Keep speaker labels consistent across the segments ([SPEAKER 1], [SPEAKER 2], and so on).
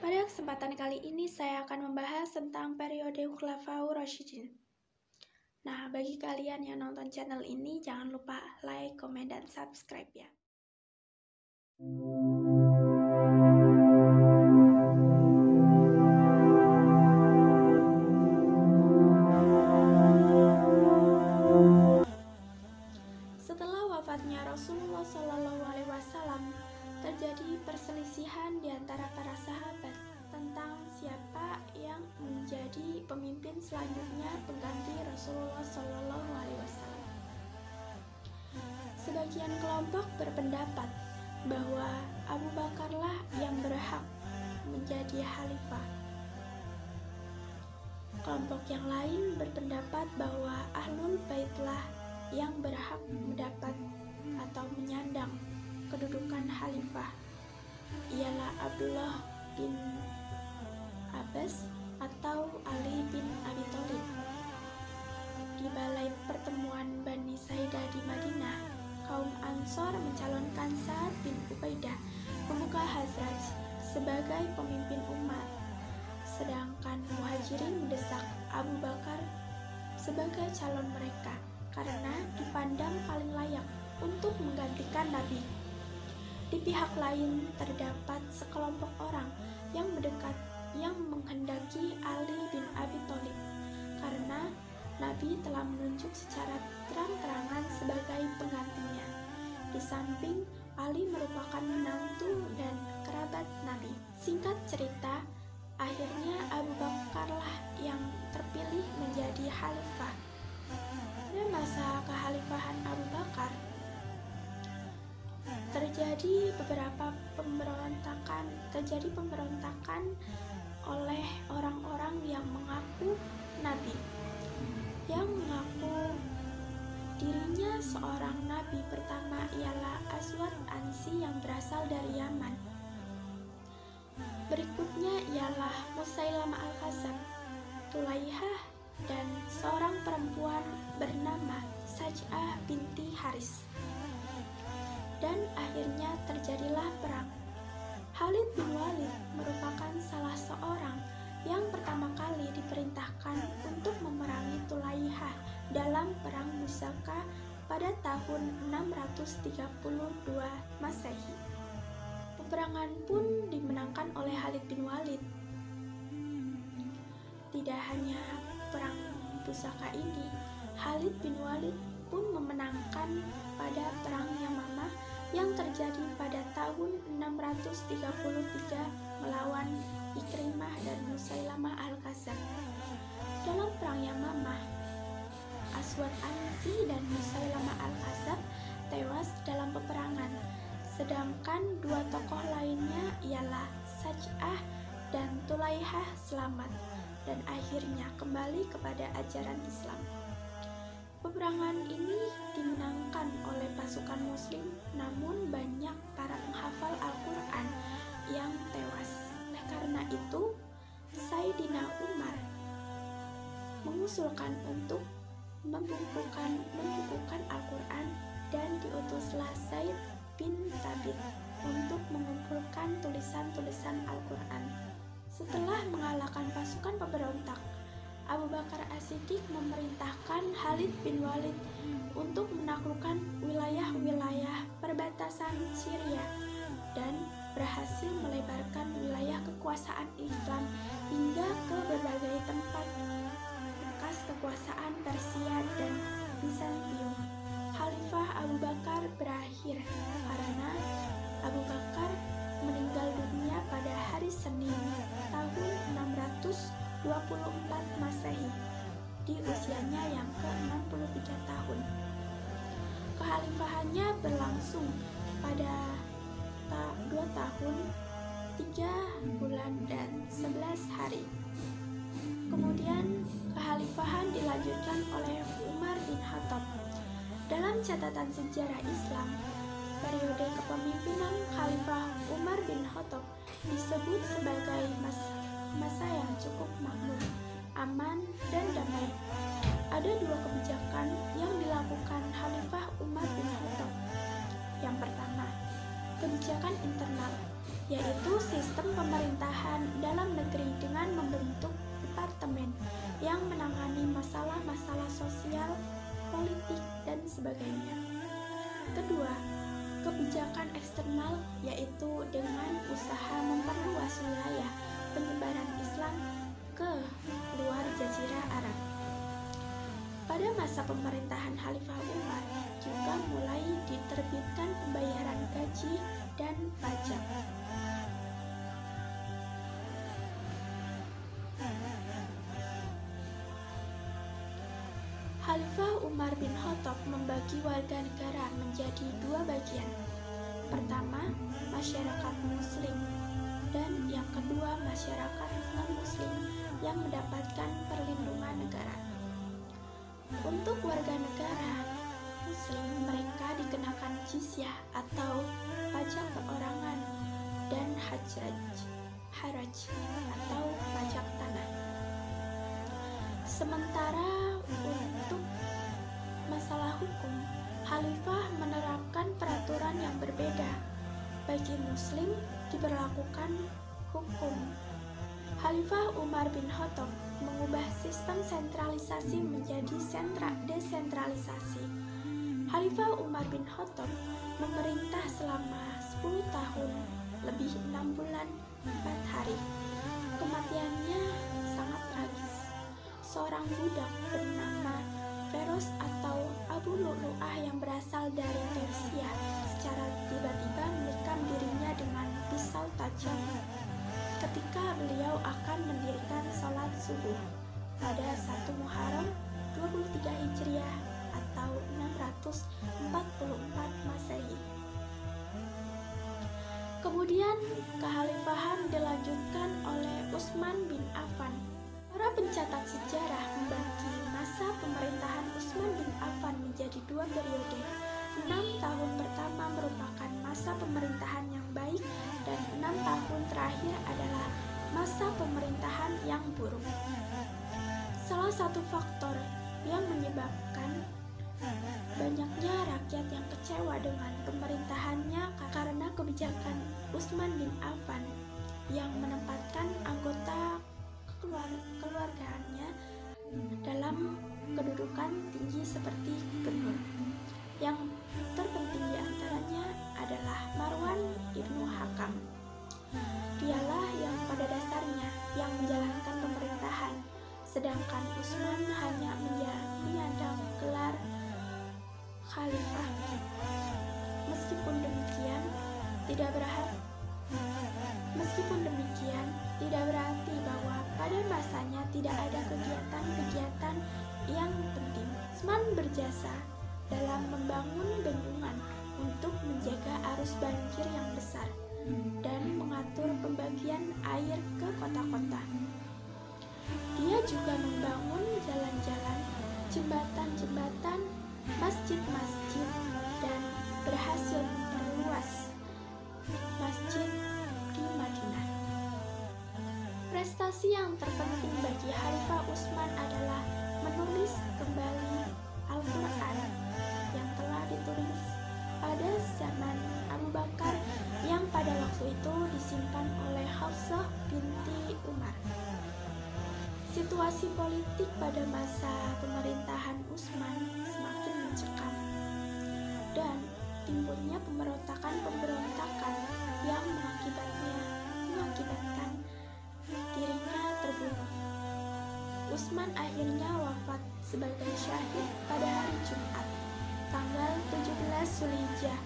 [SPEAKER 1] Pada kesempatan kali ini saya akan membahas tentang periode Khulafaur Rasyidin. Nah, bagi kalian yang nonton channel ini, jangan lupa like, komen, dan subscribe ya. Setelah wafatnya Rasulullah SAW, terjadi perselisihan di antara para sahabat tentang siapa yang menjadi pemimpin selanjutnya pengganti Rasulullah SAW. Sebagian kelompok berpendapat bahwa Abu Bakarlah yang berhak menjadi khalifah. Kelompok yang lain berpendapat bahwa Ahlul Baitlah yang berhak mendapat atau menyandang kedudukan khalifah ialah Abdullah bin Abbas atau Ali bin Abi Thalib. Di balai pertemuan Bani Saidah di Madinah, kaum Ansor mencalonkan Sa'ad bin Ubaidah, pemuka Khazraj, sebagai pemimpin umat, sedangkan Muhajirin mendesak Abu Bakar sebagai calon mereka karena dipandang paling layak untuk menggantikan Nabi. Di pihak lain terdapat sekelompok orang yang mendekat yang menghendaki Ali bin Abi Thalib karena Nabi telah menunjuk secara terang-terangan sebagai penggantinya. Di samping Ali merupakan menantu dan kerabat Nabi. Singkat cerita, akhirnya Abu Bakarlah yang terpilih menjadi khalifah. Pada masa kekhalifahan Abu Bakar, terjadi pemberontakan oleh orang-orang yang mengaku Nabi, yang mengaku dirinya seorang Nabi. Pertama ialah Aswad Ansi yang berasal dari Yaman. Berikutnya ialah Musailamah Al-Kadzab, Tulaihah, dan seorang perempuan bernama Saj'ah binti Haris. Dan akhirnya terjadilah perang. Khalid bin Walid merupakan salah seorang yang pertama kali diperintahkan untuk memerangi Tulaihah dalam perang Musaka pada tahun 632 Masehi. Peperangan pun dimenangkan oleh Khalid bin Walid. Tidak hanya perang Pusaka ini, Khalid bin Walid pun memenangkan pada perang Yamamah yang terjadi pada tahun 633 melawan Ikrimah dan Musailamah Al-Kadzab. Dalam perang Yamamah, Aswad Ansi dan Musailamah Al-Kadzab tewas dalam peperangan, sedangkan dua tokoh lainnya ialah Saj'ah dan Tulaihah selamat dan akhirnya kembali kepada ajaran Islam. Peperangan ini dimenangkan oleh pasukan muslim, namun banyak para penghafal Al-Quran yang tewas. Oleh karena itu, Sayyidina Umar mengusulkan untuk membukukan Al-Quran dan diutuslah Zaid bin Thabit untuk mengumpulkan tulisan-tulisan Al-Quran. Setelah mengalahkan pasukan pemberontak, Abu Bakar As-Siddiq memerintahkan Khalid bin Walid untuk menaklukkan wilayah-wilayah perbatasan Syria dan berhasil melebarkan wilayah kekuasaan Islam hingga ke berbagai tempat bekas kekuasaan Persia dan Bizantium. Khalifah Abu Bakar berakhir karena Abu Bakar meninggal dunia pada hari Senin tahun 624 Masehi di usianya yang ke-63 tahun. Kekhalifahannya berlangsung pada 2 tahun, 3 bulan, dan 11 hari. Kemudian kekhalifahan dilanjutkan oleh Umar bin Khattab. Dalam catatan sejarah Islam, periode kepemimpinan Khalifah Umar bin Khattab disebut sebagai masa yang cukup makmur, aman, dan damai. Ada dua kebijakan yang dilakukan Khalifah Umar bin Khattab. Yang pertama, kebijakan internal, yaitu sistem pemerintahan masa pemerintahan Khalifah Umar juga mulai diterbitkan pembayaran gaji dan pajak. Khalifah Umar bin Khattab membagi warga negara menjadi dua bagian. Pertama, masyarakat muslim, dan yang kedua masyarakat non-muslim yang mendapatkan perlindungan negara. Untuk warga negara muslim, mereka dikenakan jizyah atau pajak perorangan dan haraj atau pajak tanah. Sementara untuk masalah hukum, Khalifah menerapkan peraturan yang berbeda. Bagi muslim diberlakukan hukum. Khalifah Umar bin Khattab mengubah sistem sentralisasi menjadi desentralisasi. Khalifah Umar bin Khattab memerintah selama 10 tahun lebih 6 bulan 4 hari. Kematiannya sangat tragis. Seorang budak bernama Feroz atau Abu Lu'lu'ah yang berasal dari Persia secara tiba-tiba menikam dirinya dengan pisau tajam ketika beliau akan mendirikan sholat subuh pada 1 Muharram 23 Hijriah atau 644 Masehi. Kemudian kekhalifahan dilanjutkan oleh Utsman bin Affan. Para pencatat sejarah membagi masa pemerintahan Utsman bin Affan menjadi dua periode. 6 tahun pertama merupakan masa pemerintahan yang baik dan 6 tahun terakhir adalah masa pemerintahan yang buruk. Salah satu faktor yang menyebabkan banyaknya rakyat yang kecewa dengan pemerintahannya karena kebijakan Utsman bin Affan yang menempatkan anggota keluarganya dalam kedudukan tinggi seperti gubernur. Yang terpenting di antaranya adalah Marwan ibnu Hakam. Dialah yang pada dasarnya yang menjalankan pemerintahan, sedangkan Utsman hanya menyandang gelar khalifah. Meskipun demikian, tidak berarti bahwa pada masanya tidak ada kegiatan-kegiatan yang penting. Utsman berjasa dalam membangun bendungan untuk menjaga arus banjir yang besar dan mengatur pembagian air ke kota-kota. Dia juga membangun jalan-jalan, jembatan-jembatan, masjid-masjid, dan berhasil memperluas masjid di Madinah. Prestasi yang terpenting bagi Khalifah Utsman adalah menulis kembali Al-Quran yang telah ditulis pada zaman Abu Bakar yang pada waktu itu disimpan oleh Hafsah binti Umar. Situasi politik pada masa pemerintahan Utsman semakin mencekam dan timbulnya pemberontakan yang mengakibatkan dirinya terbunuh. Utsman akhirnya wafat sebagai syahid pada hari Jumat, tanggal 17 Zulhijjah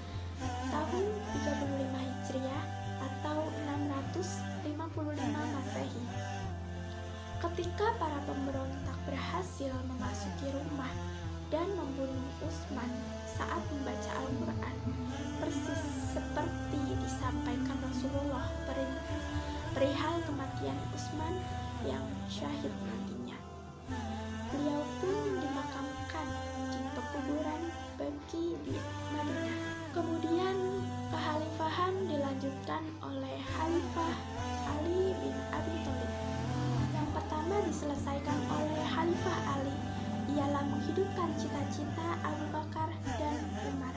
[SPEAKER 1] tahun 35 Hijriah atau 655 Masehi. Ketika para pemberontak berhasil memasuki rumah dan membunuh Utsman saat membaca Al-Quran, persis seperti disampaikan Rasulullah perihal kematian Utsman yang syahid nantinya. Beliau pun dimakamkan di pekuburan Baqi di Madinah. Kemudian kekhalifahan dilanjutkan oleh Khalifah Ali bin Abi Thalib. Yang pertama diselesaikan oleh Khalifah Ali ialah menghidupkan cita-cita Abu Bakar dan Umar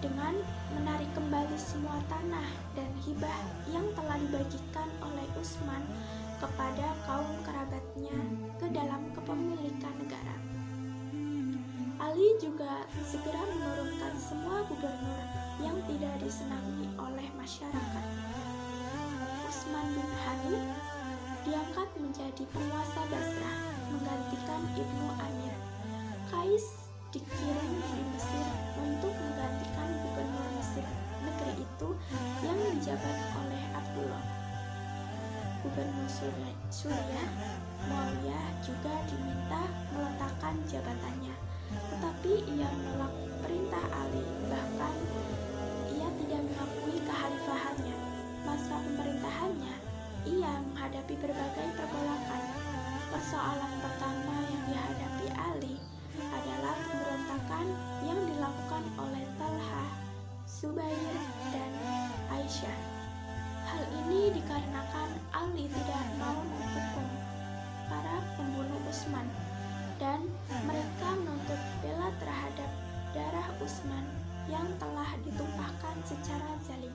[SPEAKER 1] dengan menarik kembali semua tanah dan hibah yang telah dibagikan oleh Utsman kepada kaum kerabatnya ke dalam kepemilikan negara. Ali juga segera menurunkan semua gubernur yang tidak disenangi oleh masyarakat. Utsman bin Hanif diangkat menjadi penguasa Basrah, menggantikan Ibnu Amir. Kais dikirim di Mesir untuk menggantikan gubernur Mesir negeri itu yang dijabat oleh Abdullah. Gubernur Suriah, Muawiyah juga diminta meletakkan jabatannya, tetapi ia menolak perintah Ali, bahkan ia tidak mengakui kekhalifahannya. Masa pemerintahannya, ia menghadapi berbagai pergolakan. Persoalan pertama yang dihadapi Ali adalah pemberontakan yang dilakukan oleh Talha, Zubair, dan Aisyah. Hal ini dikarenakan Ali tidak mau menghukum para pembunuh Utsman, dan mereka menuntut bela terhadap darah Utsman yang telah ditumpahkan secara zalim.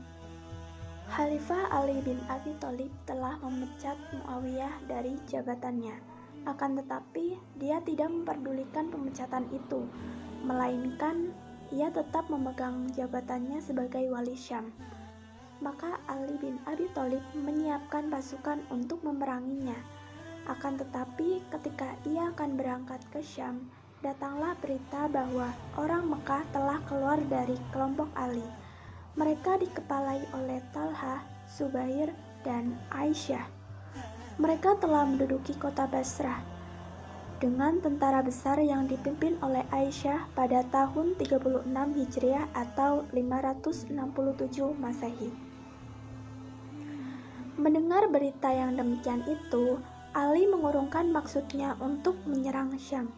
[SPEAKER 1] Khalifah Ali bin Abi Thalib telah memecat Muawiyah dari jabatannya. Akan tetapi, dia tidak memperdulikan pemecatan itu, melainkan ia tetap memegang jabatannya sebagai wali Syam. Maka Ali bin Abi Thalib menyiapkan pasukan untuk memeranginya. Akan tetapi, ketika ia akan berangkat ke Syam, datanglah berita bahwa orang Mekah telah keluar dari kelompok Ali. Mereka dikepalai oleh Talha, Zubair, dan Aisyah. Mereka telah menduduki kota Basrah dengan tentara besar yang dipimpin oleh Aisyah pada tahun 36 Hijriah atau 567 Masehi. Mendengar berita yang demikian itu, Ali mengurungkan maksudnya untuk menyerang Syam,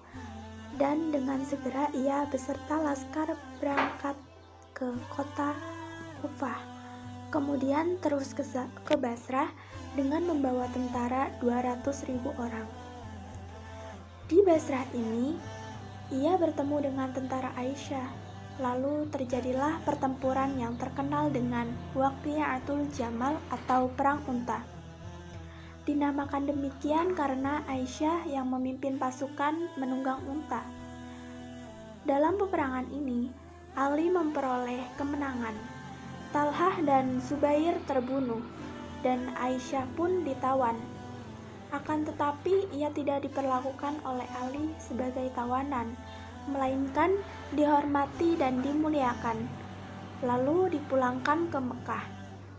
[SPEAKER 1] dan dengan segera ia beserta laskar berangkat ke kota Kufah, kemudian terus ke Basrah dengan membawa tentara 200.000 orang. Di Basrah ini, ia bertemu dengan tentara Aisyah, lalu terjadilah pertempuran yang terkenal dengan Waqiatul Jamal atau Perang Unta. Dinamakan demikian karena Aisyah yang memimpin pasukan menunggang unta. Dalam peperangan ini, Ali memperoleh kemenangan. Talhah dan Zubair terbunuh, dan Aisyah pun ditawan. Akan tetapi ia tidak diperlakukan oleh Ali sebagai tawanan, melainkan dihormati dan dimuliakan, lalu dipulangkan ke Mekah,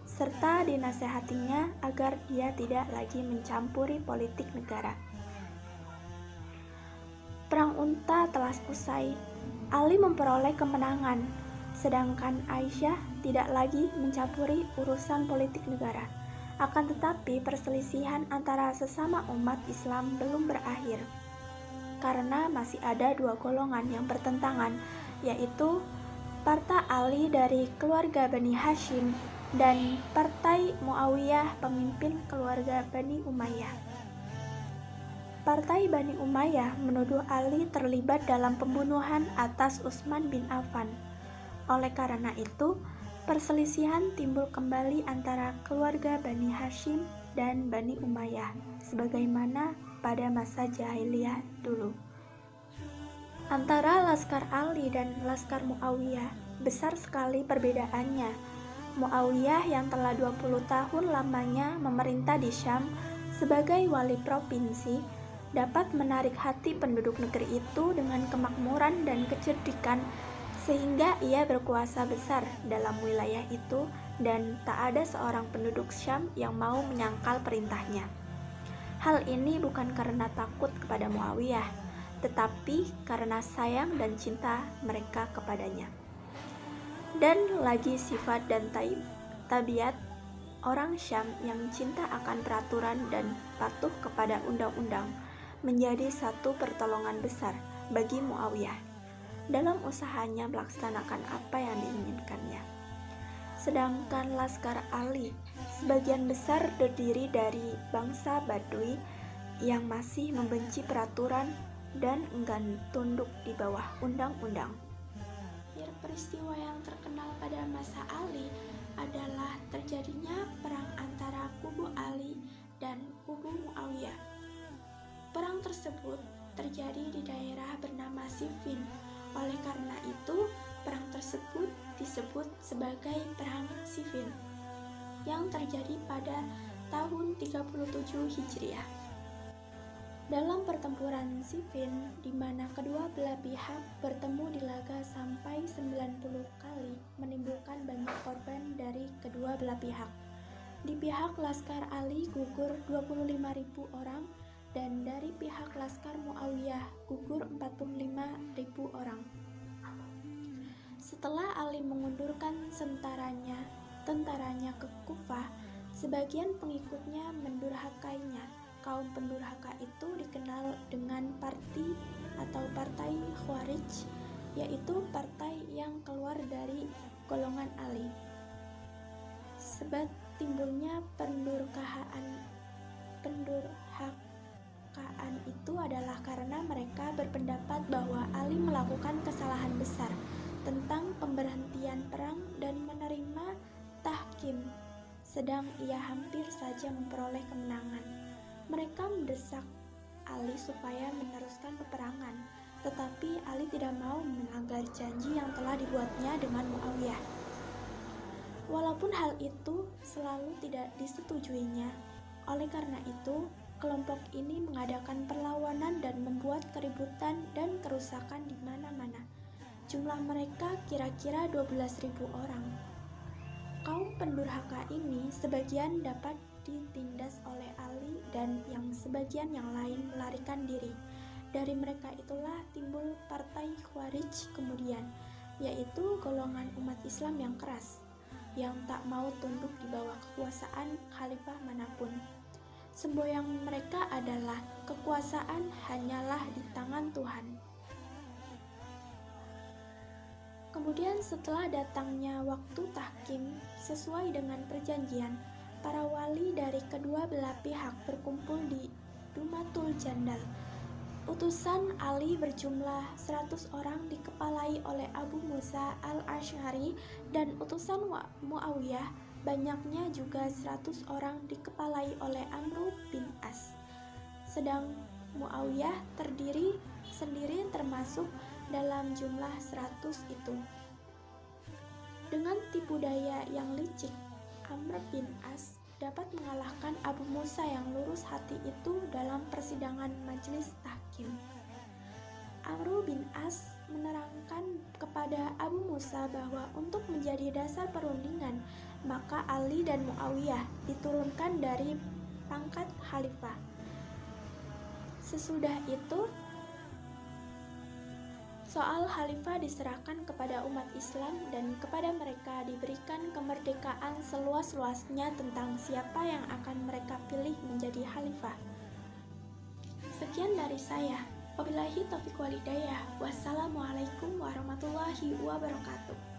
[SPEAKER 1] serta dinasehatinya agar dia tidak lagi mencampuri politik negara. Perang Unta telah usai. Ali memperoleh kemenangan, sedangkan Aisyah tidak lagi mencampuri urusan politik negara. Akan tetapi perselisihan antara sesama umat Islam belum berakhir, karena masih ada dua golongan yang bertentangan, yaitu Partai Ali dari keluarga Bani Hashim dan Partai Muawiyah pemimpin keluarga Bani Umayyah. Partai Bani Umayyah menuduh Ali terlibat dalam pembunuhan atas Utsman bin Affan. Oleh karena itu, perselisihan timbul kembali antara keluarga Bani Hashim dan Bani Umayyah, sebagaimana pada masa jahiliyah dulu. Antara Laskar Ali dan Laskar Muawiyah besar sekali perbedaannya. Muawiyah yang telah 20 tahun lamanya memerintah di Syam sebagai wali provinsi dapat menarik hati penduduk negeri itu dengan kemakmuran dan kecerdikan, sehingga ia berkuasa besar dalam wilayah itu dan tak ada seorang penduduk Syam yang mau menyangkal perintahnya. Hal ini bukan karena takut kepada Muawiyah, tetapi karena sayang dan cinta mereka kepadanya. Dan lagi sifat dan tabiat orang Syam yang cinta akan peraturan dan patuh kepada undang-undang menjadi satu pertolongan besar bagi Muawiyah dalam usahanya melaksanakan apa yang diinginkannya. Sedangkan Laskar Ali sebagian besar terdiri dari bangsa Badui yang masih membenci peraturan dan enggan tunduk di bawah undang-undang. Peristiwa yang terkenal pada masa Ali adalah terjadinya perang antara kubu Ali dan kubu Muawiyah. Perang tersebut terjadi di daerah bernama Siffin. Oleh karena itu, perang tersebut disebut sebagai Perang Siffin yang terjadi pada tahun 37 Hijriah. Dalam pertempuran Siffin, di mana kedua belah pihak bertemu di laga sampai 90 kali, menimbulkan banyak korban dari kedua belah pihak. Di pihak Laskar Ali gugur 25.000 orang, dan dari pihak Laskar Muawiyah gugur 45.000 orang. Setelah Ali mengundurkan tentaranya ke Kufah, sebagian pengikutnya mendurhakainya. Kaum pendurhaka itu dikenal dengan Partai Khawarij, yaitu partai yang keluar dari golongan Ali. Sebab timbulnya pendurhakaan itu adalah karena mereka berpendapat bahwa Ali melakukan kesalahan besar tentang pemberhentian perang dan menerima tahkim, sedang ia hampir saja memperoleh kemenangan. Mereka mendesak Ali supaya meneruskan peperangan, tetapi Ali tidak mau melanggar janji yang telah dibuatnya dengan Muawiyah. Walaupun hal itu selalu tidak disetujuinya, oleh karena itu, kelompok ini mengadakan perlawanan dan membuat keributan dan kerusakan di mana-mana. Jumlah mereka kira-kira 12.000 orang. Kaum pendurhaka ini sebagian dapat ditindas oleh Ali dan yang sebagian yang lain melarikan diri. Dari mereka itulah timbul Partai Khawarij kemudian, yaitu golongan umat Islam yang keras, yang tak mau tunduk di bawah kekuasaan khalifah manapun. Semboyan mereka adalah kekuasaan hanyalah di tangan Tuhan. Kemudian setelah datangnya waktu tahkim, sesuai dengan perjanjian, para wali dari kedua belah pihak berkumpul di Dumatul Jandal. Utusan Ali berjumlah 100 orang dikepalai oleh Abu Musa al-Asy'ari, dan utusan Muawiyah banyaknya juga 100 orang dikepalai oleh Amr bin As. Sedang Muawiyah terdiri sendiri termasuk dalam jumlah 100 itu. Dengan tipu daya yang licik, Amr bin As dapat mengalahkan Abu Musa yang lurus hati itu dalam persidangan majelis tahkim. Amr bin As menerangkan kepada Abu Musa bahwa untuk menjadi dasar perundingan, maka Ali dan Muawiyah diturunkan dari pangkat khalifah. Sesudah itu, soal khalifah diserahkan kepada umat Islam dan kepada mereka diberikan kemerdekaan seluas-luasnya tentang siapa yang akan mereka pilih menjadi khalifah. Sekian dari saya. Wabillahi taufiq wal hidayah. Wassalamualaikum warahmatullahi wabarakatuh.